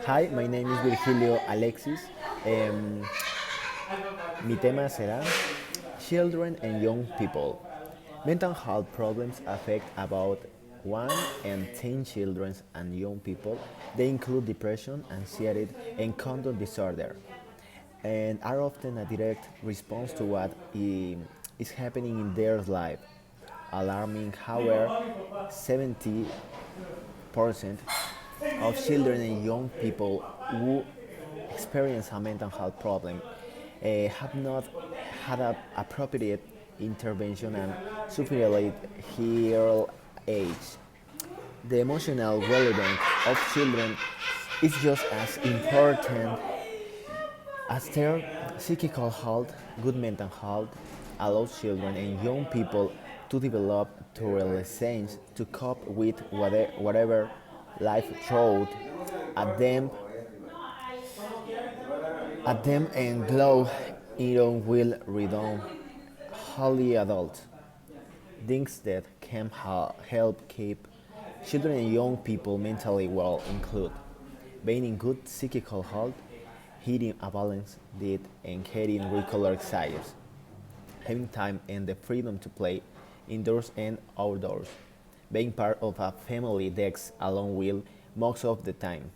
Hi, my name is Virgilio Alexis. Em, Mi tema será Children and Young People. Mental health problems affect about 1 in 10 children and young people. They include depression, anxiety, and conduct disorder, and are often a direct response to what is happening in their life. Alarming, however, 70% of children and young people who experience a mental health problem have not had a appropriate intervention and superiorly early age. The emotional well-being of children is just as important as their psychical health. Good mental health allows children and young people to develop to resilience to cope with whatever life throws at them, and grow in own will return wholly adult. Things that can help keep children and young people mentally well include being in good psychical health, eating a balanced diet, and getting regular exercise, having time and the freedom to play indoors and outdoors, being part of a family that's alone will most of the time,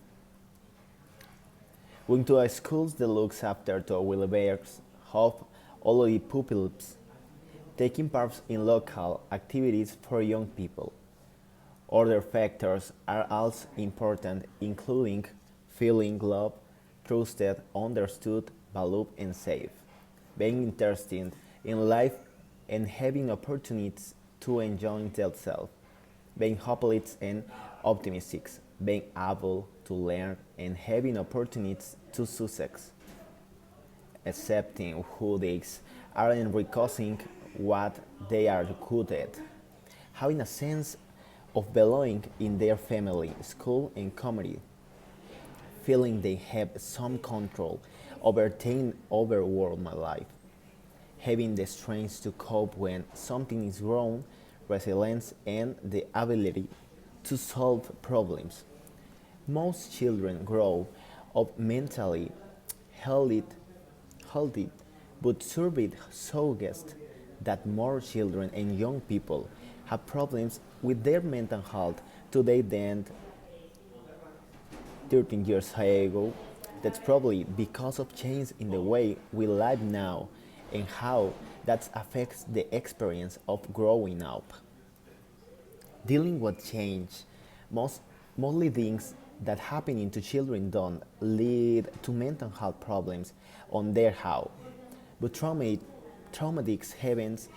going to a school that looks after the well-beings of all the pupils, taking part in local activities for young people. Other factors are also important, including feeling loved, trusted, understood, valued, and safe, being interested in life and having opportunities to enjoy themselves, being hopeless and optimistic, being able to learn and having opportunities to success, accepting who they are and recognizing what they are good at, having a sense of belonging in their family, school, and community, feeling they have some control over things overwhelm my life, having the strength to cope when something is wrong, resilience, and the ability to solve problems. Most children grow up mentally healthy, healthy but surveyed suggest that more children and young people have problems with their mental health today than 13 years ago. That's probably because of change in the way we live now and how that affects the experience of growing up. Dealing with change, most mostly things that happening to children don't lead to mental health problems on their how, but traumatic events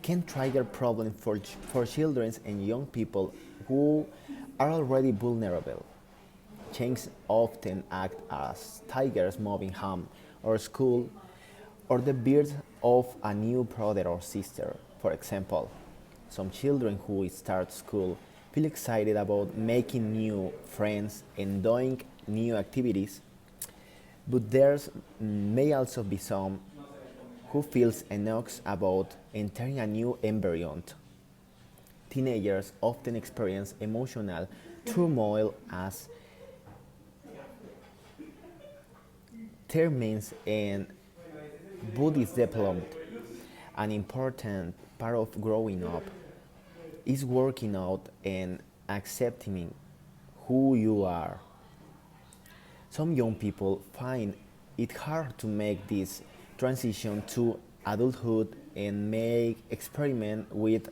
can trigger problems for children and young people who are already vulnerable. Change often act as tigers moving home or school or the birth of a new brother or sister. For example, some children who start school feel excited about making new friends and doing new activities, but there may also be some who feels anxious about entering a new environment. Teenagers often experience emotional turmoil as termines and Buddhist development. An important part of growing up is working out and accepting who you are. Some young people find it hard to make this transition to adulthood and may experiment with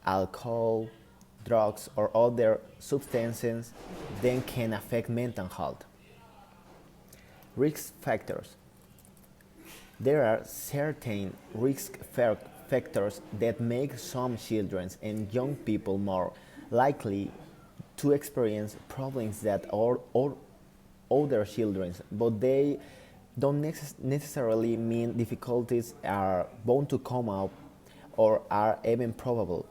alcohol, drugs, or other substances that can affect mental health. Risk factors. There are certain factors that make some children and young people more likely to experience problems that are or other children, but they don't necessarily mean difficulties are bound to come up or are even probable.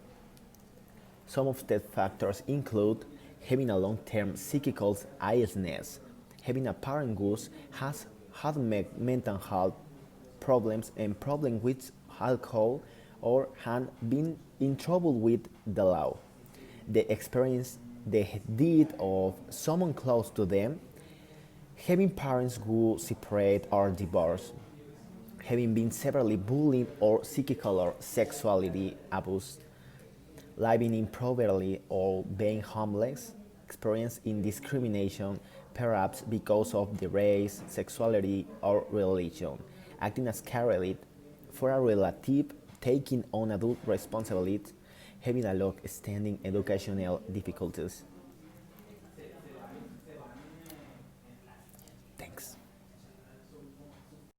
Some of the factors include having a long-term psychical illness, having a parent who has had mental health problems and problems with alcohol or had been in trouble with the law, the experience, the deed of someone close to them, Having parents who separate or divorce, having been severely bullied or psychical or sexuality abused, living in poverty or being homeless, experiencing discrimination perhaps because of the race, sexuality, or religion, acting as caregiver for a relative, taking on adult responsibilities, having a long-standing educational difficulties.